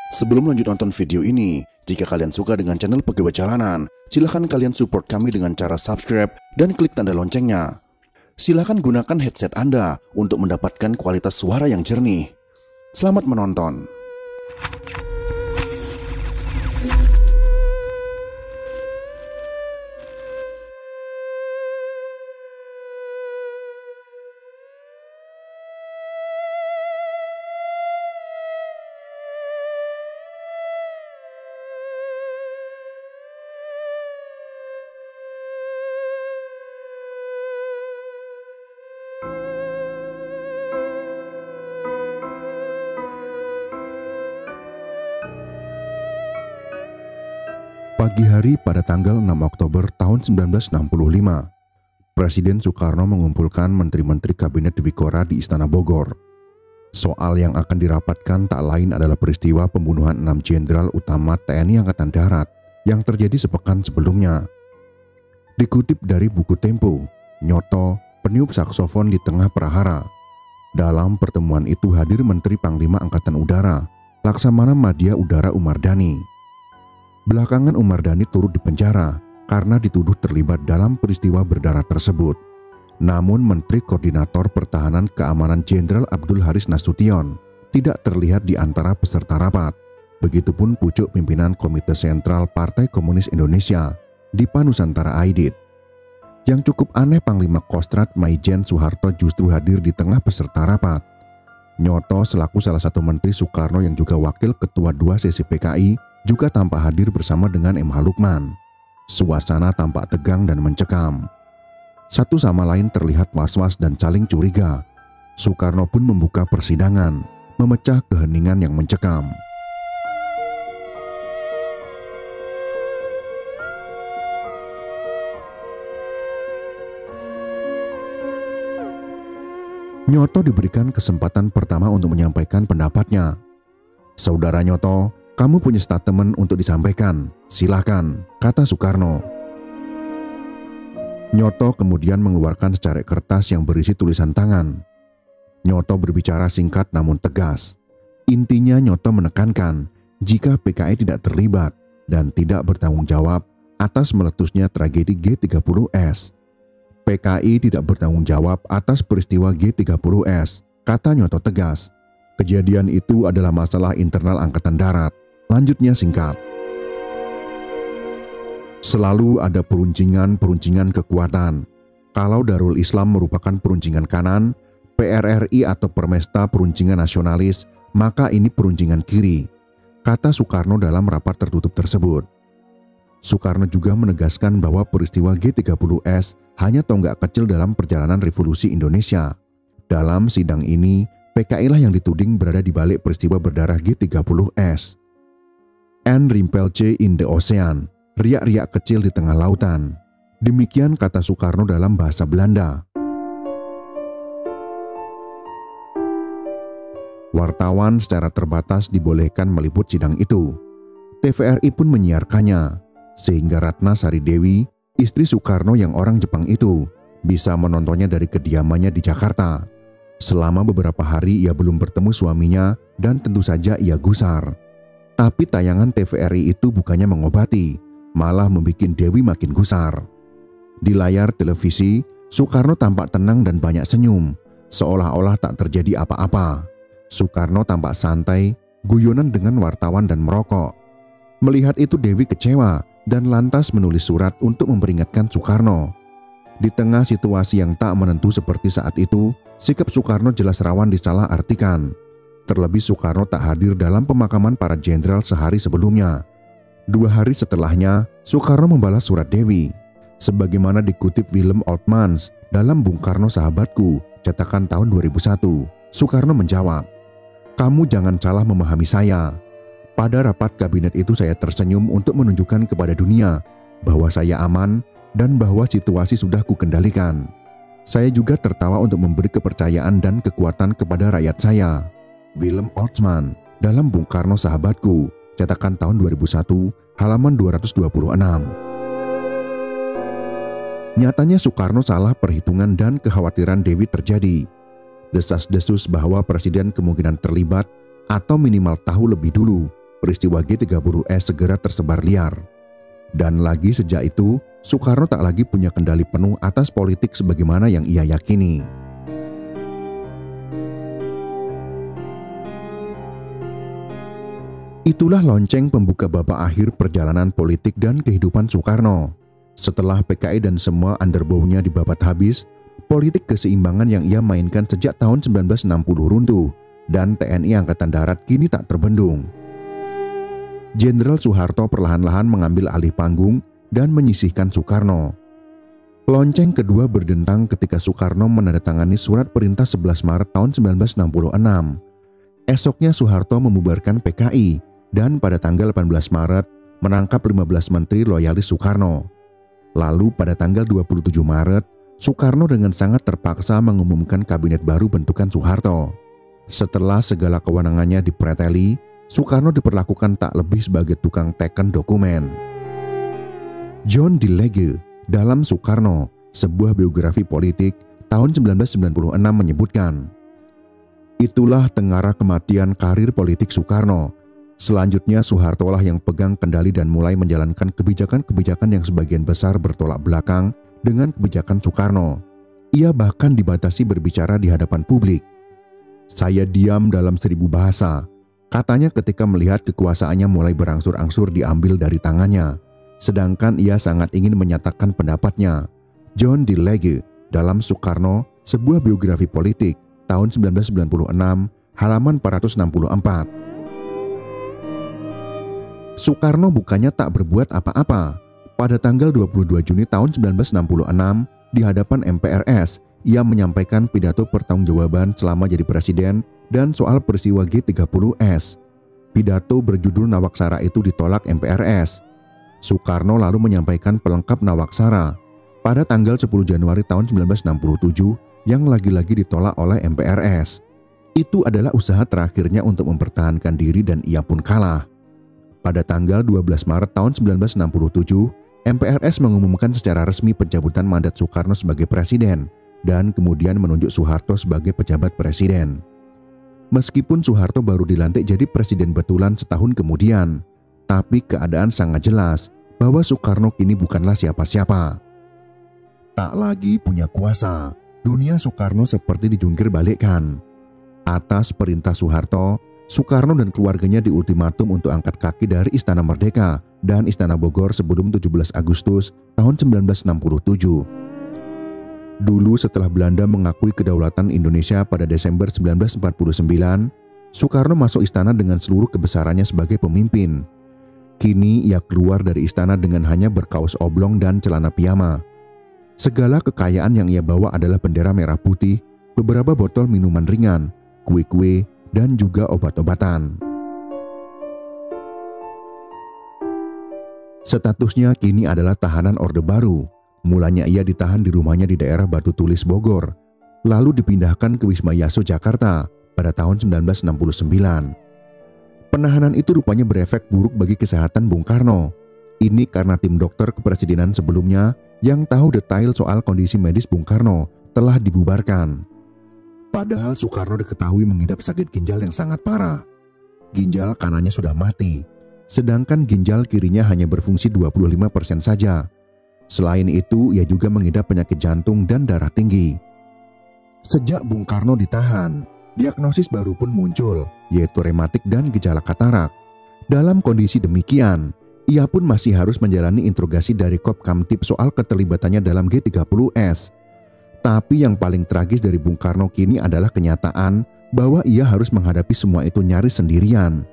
Sebelum lanjut nonton video ini, jika kalian suka dengan channel Pegawai Jalanan, silahkan kalian support kami dengan cara subscribe dan klik tanda loncengnya. Silahkan gunakan headset Anda untuk mendapatkan kualitas suara yang jernih. Selamat menonton. Pagi hari pada tanggal 6 Oktober tahun 1965, Presiden Soekarno mengumpulkan menteri-menteri Kabinet Dwikora di Istana Bogor. Soal yang akan dirapatkan tak lain adalah peristiwa pembunuhan 6 jenderal utama TNI Angkatan Darat yang terjadi sepekan sebelumnya. Dikutip dari buku Tempo, Nyoto, peniup saksofon di tengah prahara. Dalam pertemuan itu hadir Menteri Panglima Angkatan Udara, Laksamana Madya Udara Umardani. Belakangan Umardani turut dipenjara karena dituduh terlibat dalam peristiwa berdarah tersebut. Namun Menteri Koordinator Pertahanan Keamanan Jenderal Abdul Haris Nasution tidak terlihat di antara peserta rapat. Begitupun pucuk pimpinan Komite Sentral Partai Komunis Indonesia, Dipa Nusantara Aidit. Yang cukup aneh, Panglima Kostrad Maijen Soeharto justru hadir di tengah peserta rapat. Nyoto selaku salah satu Menteri Soekarno yang juga Wakil Ketua 2 Sesi PKI juga tampak hadir bersama dengan M.H. Lukman. Suasana tampak tegang dan mencekam. Satu sama lain terlihat was-was dan saling curiga. Soekarno pun membuka persidangan, memecah keheningan yang mencekam. Nyoto diberikan kesempatan pertama untuk menyampaikan pendapatnya. "Saudara Nyoto, kamu punya statement untuk disampaikan, silahkan," kata Soekarno. Nyoto kemudian mengeluarkan secarik kertas yang berisi tulisan tangan. Nyoto berbicara singkat namun tegas. Intinya Nyoto menekankan jika PKI tidak terlibat dan tidak bertanggung jawab atas meletusnya tragedi G30S. PKI tidak bertanggung jawab atas peristiwa G30S, kata Nyoto tegas. Kejadian itu adalah masalah internal Angkatan Darat. Lanjutnya singkat. Selalu ada peruncingan kekuatan. Kalau Darul Islam merupakan peruncingan kanan, PRRI atau Permesta Peruncingan Nasionalis, maka ini peruncingan kiri, kata Soekarno dalam rapat tertutup tersebut. Soekarno juga menegaskan bahwa peristiwa G30S hanya tonggak kecil dalam perjalanan revolusi Indonesia. Dalam sidang ini, PKI lah yang dituding berada di balik peristiwa berdarah G30S. "And Rimpelche in the ocean," riak-riak kecil di tengah lautan. Demikian kata Soekarno dalam bahasa Belanda. Wartawan secara terbatas dibolehkan meliput sidang itu. TVRI pun menyiarkannya, sehingga Ratna Sari Dewi, istri Soekarno yang orang Jepang itu, bisa menontonnya dari kediamannya di Jakarta. Selama beberapa hari ia belum bertemu suaminya dan tentu saja ia gusar. Tapi tayangan TVRI itu bukannya mengobati, malah membuat Dewi makin gusar. Di layar televisi, Soekarno tampak tenang dan banyak senyum, seolah-olah tak terjadi apa-apa. Soekarno tampak santai, guyonan dengan wartawan dan merokok. Melihat itu Dewi kecewa dan lantas menulis surat untuk memperingatkan Soekarno. Di tengah situasi yang tak menentu seperti saat itu, sikap Soekarno jelas rawan disalahartikan. Terlebih Soekarno tak hadir dalam pemakaman para jenderal sehari sebelumnya. 2 hari setelahnya, Soekarno membalas surat Dewi. Sebagaimana dikutip Willem Oltmans dalam Bung Karno Sahabatku, cetakan tahun 2001, Soekarno menjawab, "Kamu jangan salah memahami saya. Pada rapat kabinet itu saya tersenyum untuk menunjukkan kepada dunia bahwa saya aman dan bahwa situasi sudah kukendalikan. Saya juga tertawa untuk memberi kepercayaan dan kekuatan kepada rakyat saya." Willem Oltmans dalam Bung Karno Sahabatku, cetakan tahun 2001, halaman 226. Nyatanya Soekarno salah perhitungan dan kekhawatiran Dewi terjadi. Desas-desus bahwa presiden kemungkinan terlibat atau minimal tahu lebih dulu peristiwa G30S segera tersebar liar. Dan lagi sejak itu, Soekarno tak lagi punya kendali penuh atas politik sebagaimana yang ia yakini. Itulah lonceng pembuka babak akhir perjalanan politik dan kehidupan Soekarno. Setelah PKI dan semua underbow-nya dibabat habis, politik keseimbangan yang ia mainkan sejak tahun 1960 runtuh, dan TNI Angkatan Darat kini tak terbendung. Jenderal Soeharto perlahan-lahan mengambil alih panggung dan menyisihkan Soekarno. Lonceng kedua berdentang ketika Soekarno menandatangani surat perintah 11 Maret tahun 1966. Esoknya Soeharto membubarkan PKI dan pada tanggal 18 Maret menangkap 15 menteri loyalis Soekarno. Lalu pada tanggal 27 Maret, Soekarno dengan sangat terpaksa mengumumkan kabinet baru bentukan Soeharto. Setelah segala kewenangannya dipreteli, Soekarno diperlakukan tak lebih sebagai tukang teken dokumen. John D. Legge dalam Soekarno, sebuah biografi politik tahun 1996 menyebutkan, "Itulah tengara kematian karir politik Soekarno. Selanjutnya Soeharto lah yang pegang kendali dan mulai menjalankan kebijakan-kebijakan yang sebagian besar bertolak belakang dengan kebijakan Soekarno. Ia bahkan dibatasi berbicara di hadapan publik. Saya diam dalam 1000 bahasa, katanya ketika melihat kekuasaannya mulai berangsur-angsur diambil dari tangannya, sedangkan ia sangat ingin menyatakan pendapatnya." John D. Legge dalam Soekarno, sebuah biografi politik tahun 1996, halaman 464. Soekarno bukannya tak berbuat apa-apa. Pada tanggal 22 Juni tahun 1966, di hadapan MPRS, ia menyampaikan pidato pertanggungjawaban selama jadi presiden dan soal peristiwa G30S. Pidato berjudul Nawaksara itu ditolak MPRS. Soekarno lalu menyampaikan pelengkap Nawaksara pada tanggal 10 Januari tahun 1967 yang lagi-lagi ditolak oleh MPRS. Itu adalah usaha terakhirnya untuk mempertahankan diri dan ia pun kalah. Pada tanggal 12 Maret tahun 1967, MPRS mengumumkan secara resmi pencabutan mandat Soekarno sebagai presiden dan kemudian menunjuk Soeharto sebagai pejabat presiden. Meskipun Soeharto baru dilantik jadi presiden betulan setahun kemudian, tapi keadaan sangat jelas bahwa Soekarno kini bukanlah siapa-siapa. Tak lagi punya kuasa, dunia Soekarno seperti dijungkir balikkan. Atas perintah Soeharto, Soekarno dan keluarganya diultimatum untuk angkat kaki dari Istana Merdeka dan Istana Bogor sebelum 17 Agustus tahun 1967. Dulu setelah Belanda mengakui kedaulatan Indonesia pada Desember 1949, Soekarno masuk istana dengan seluruh kebesarannya sebagai pemimpin. Kini ia keluar dari istana dengan hanya berkaos oblong dan celana piyama. Segala kekayaan yang ia bawa adalah bendera merah putih, beberapa botol minuman ringan, kue-kue, dan juga obat-obatan. Statusnya kini adalah tahanan Orde Baru. Mulanya ia ditahan di rumahnya di daerah Batu Tulis, Bogor, lalu dipindahkan ke Wisma Yaso, Jakarta pada tahun 1969. Penahanan itu rupanya berefek buruk bagi kesehatan Bung Karno. Ini karena tim dokter kepresidenan sebelumnya yang tahu detail soal kondisi medis Bung Karno telah dibubarkan. Padahal Soekarno diketahui mengidap sakit ginjal yang sangat parah. Ginjal kanannya sudah mati, sedangkan ginjal kirinya hanya berfungsi 25% saja. Selain itu, ia juga mengidap penyakit jantung dan darah tinggi. Sejak Bung Karno ditahan, diagnosis baru pun muncul, yaitu rematik dan gejala katarak. Dalam kondisi demikian, ia pun masih harus menjalani interogasi dari Kop Kamtib soal keterlibatannya dalam G30S. Tapi yang paling tragis dari Bung Karno kini adalah kenyataan bahwa ia harus menghadapi semua itu nyaris sendirian.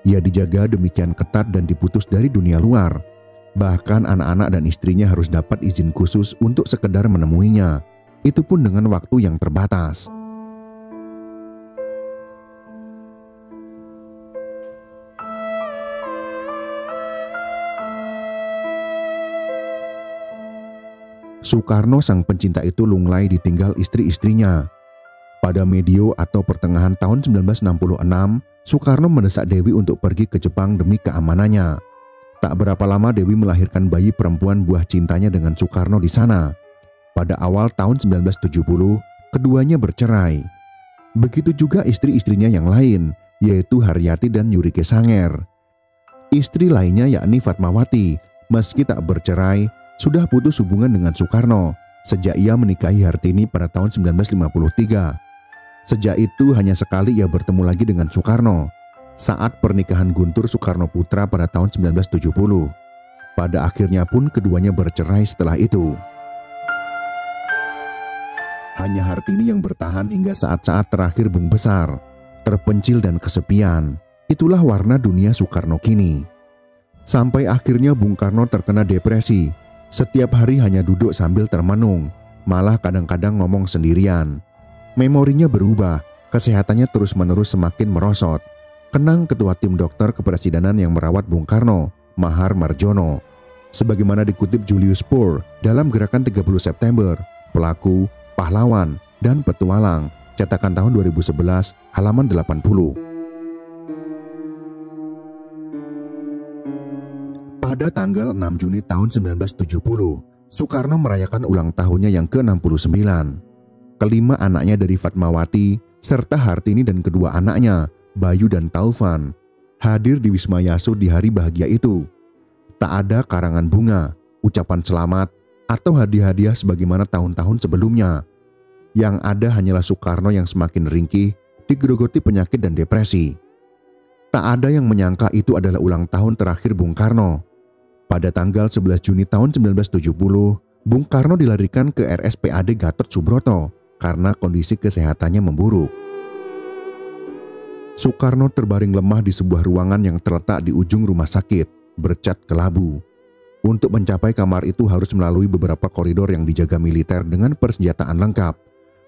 Ia dijaga demikian ketat dan diputus dari dunia luar. Bahkan anak-anak dan istrinya harus dapat izin khusus untuk sekedar menemuinya. Itu pun dengan waktu yang terbatas. Soekarno sang pencinta itu lunglai ditinggal istri-istrinya. Pada medio atau pertengahan tahun 1966, Soekarno mendesak Dewi untuk pergi ke Jepang demi keamanannya. Tak berapa lama Dewi melahirkan bayi perempuan buah cintanya dengan Soekarno di sana. Pada awal tahun 1970, keduanya bercerai. Begitu juga istri-istrinya yang lain, yaitu Haryati dan Yurike Sanger. Istri lainnya yakni Fatmawati, meski tak bercerai, sudah putus hubungan dengan Soekarno sejak ia menikahi Hartini pada tahun 1953. Sejak itu hanya sekali ia bertemu lagi dengan Soekarno, saat pernikahan Guntur Soekarno Putra pada tahun 1970. Pada akhirnya pun keduanya bercerai setelah itu. Hanya Hartini yang bertahan hingga saat-saat terakhir Bung Besar, terpencil dan kesepian. Itulah warna dunia Soekarno kini. Sampai akhirnya Bung Karno terkena depresi. Setiap hari hanya duduk sambil termenung, malah kadang-kadang ngomong sendirian. Memorinya berubah, kesehatannya terus-menerus semakin merosot. Kenang ketua tim dokter kepresidenan yang merawat Bung Karno, Mahar Marjono. Sebagaimana dikutip Julius Poor dalam Gerakan 30 September, Pelaku, Pahlawan, dan Petualang, cetakan tahun 2011, halaman 80. Pada tanggal 6 Juni tahun 1970, Soekarno merayakan ulang tahunnya yang ke-69. Kelima anaknya dari Fatmawati, serta Hartini dan kedua anaknya, Bayu dan Taufan, hadir di Wisma Yasud di hari bahagia itu. Tak ada karangan bunga, ucapan selamat, atau hadiah-hadiah sebagaimana tahun-tahun sebelumnya. Yang ada hanyalah Soekarno yang semakin ringkih, digerogoti penyakit dan depresi. Tak ada yang menyangka itu adalah ulang tahun terakhir Bung Karno. Pada tanggal 11 Juni tahun 1970, Bung Karno dilarikan ke RSPAD Gatot Subroto karena kondisi kesehatannya memburuk. Soekarno terbaring lemah di sebuah ruangan yang terletak di ujung rumah sakit, bercat kelabu. Untuk mencapai kamar itu harus melalui beberapa koridor yang dijaga militer dengan persenjataan lengkap.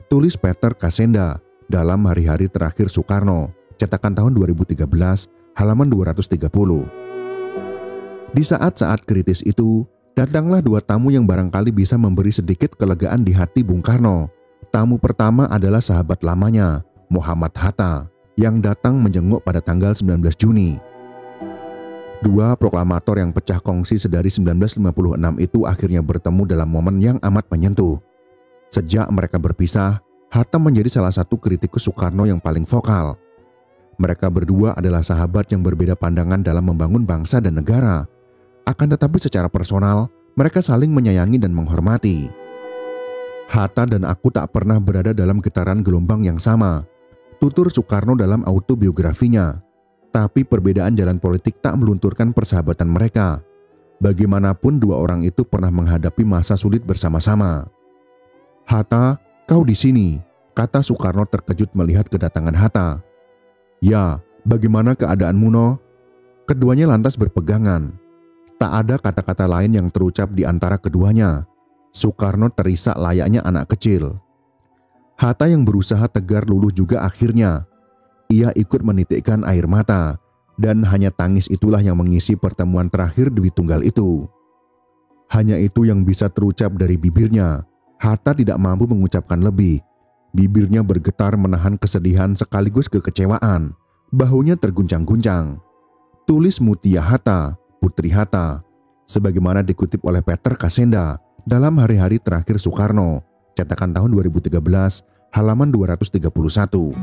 Tulis Peter Kasenda dalam Hari-hari Terakhir Soekarno, cetakan tahun 2013, halaman 230. Di saat-saat kritis itu, datanglah dua tamu yang barangkali bisa memberi sedikit kelegaan di hati Bung Karno. Tamu pertama adalah sahabat lamanya, Muhammad Hatta, yang datang menjenguk pada tanggal 19 Juni. Dua proklamator yang pecah kongsi sedari 1956 itu akhirnya bertemu dalam momen yang amat menyentuh. Sejak mereka berpisah, Hatta menjadi salah satu kritikus Soekarno yang paling vokal. Mereka berdua adalah sahabat yang berbeda pandangan dalam membangun bangsa dan negara. Akan tetapi secara personal, mereka saling menyayangi dan menghormati. Hatta dan aku tak pernah berada dalam getaran gelombang yang sama, tutur Soekarno dalam autobiografinya. Tapi perbedaan jalan politik tak melunturkan persahabatan mereka. Bagaimanapun dua orang itu pernah menghadapi masa sulit bersama-sama. "Hatta, kau di sini," kata Soekarno terkejut melihat kedatangan Hatta. "Ya, bagaimana keadaanmu, No?" Keduanya lantas berpegangan. Tak ada kata-kata lain yang terucap di antara keduanya. Soekarno terisak layaknya anak kecil. Hatta yang berusaha tegar luluh juga akhirnya. Ia ikut menitikkan air mata, dan hanya tangis itulah yang mengisi pertemuan terakhir Dwi Tunggal itu. Hanya itu yang bisa terucap dari bibirnya. Hatta tidak mampu mengucapkan lebih. Bibirnya bergetar menahan kesedihan sekaligus kekecewaan. Bahunya terguncang-guncang. Tulis Mutia Hatta, Putri Hatta, sebagaimana dikutip oleh Peter Kasenda dalam Hari-hari Terakhir Soekarno, cetakan tahun 2013, halaman 231.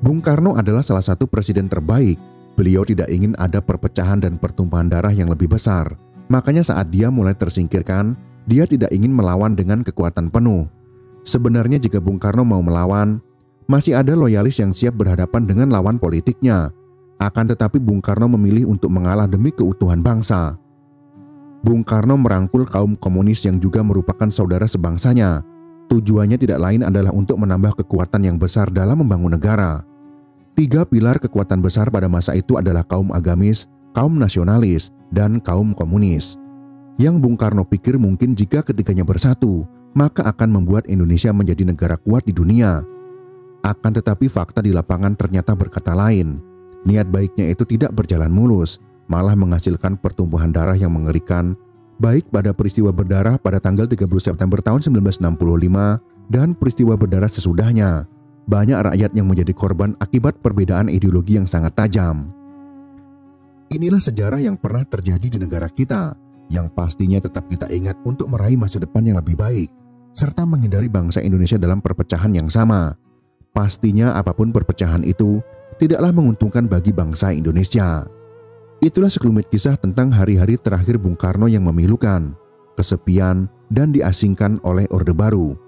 Bung Karno adalah salah satu presiden terbaik. Beliau tidak ingin ada perpecahan dan pertumpahan darah yang lebih besar. Makanya saat dia mulai tersingkirkan, dia tidak ingin melawan dengan kekuatan penuh. Sebenarnya jika Bung Karno mau melawan, masih ada loyalis yang siap berhadapan dengan lawan politiknya. Akan tetapi Bung Karno memilih untuk mengalah demi keutuhan bangsa. Bung Karno merangkul kaum komunis yang juga merupakan saudara sebangsanya. Tujuannya tidak lain adalah untuk menambah kekuatan yang besar dalam membangun negara. 3 pilar kekuatan besar pada masa itu adalah kaum agamis, kaum nasionalis, dan kaum komunis. Yang Bung Karno pikir mungkin jika ketiganya bersatu, maka akan membuat Indonesia menjadi negara kuat di dunia. Akan tetapi fakta di lapangan ternyata berkata lain. Niat baiknya itu tidak berjalan mulus, malah menghasilkan pertumbuhan darah yang mengerikan, baik pada peristiwa berdarah pada tanggal 30 September tahun 1965 dan peristiwa berdarah sesudahnya. Banyak rakyat yang menjadi korban akibat perbedaan ideologi yang sangat tajam. Inilah sejarah yang pernah terjadi di negara kita. yang pastinya tetap kita ingat untuk meraih masa depan yang lebih baik, serta menghindari bangsa Indonesia dalam perpecahan yang sama. Pastinya apapun perpecahan itu tidaklah menguntungkan bagi bangsa Indonesia. Itulah sekelumit kisah tentang hari-hari terakhir Bung Karno yang memilukan, kesepian, dan diasingkan oleh Orde Baru.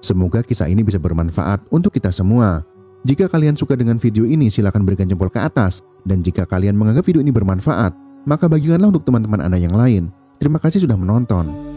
Semoga kisah ini bisa bermanfaat untuk kita semua. Jika kalian suka dengan video ini, silakan berikan jempol ke atas. Dan jika kalian menganggap video ini bermanfaat, maka bagikanlah untuk teman-teman Anda yang lain. Terima kasih sudah menonton.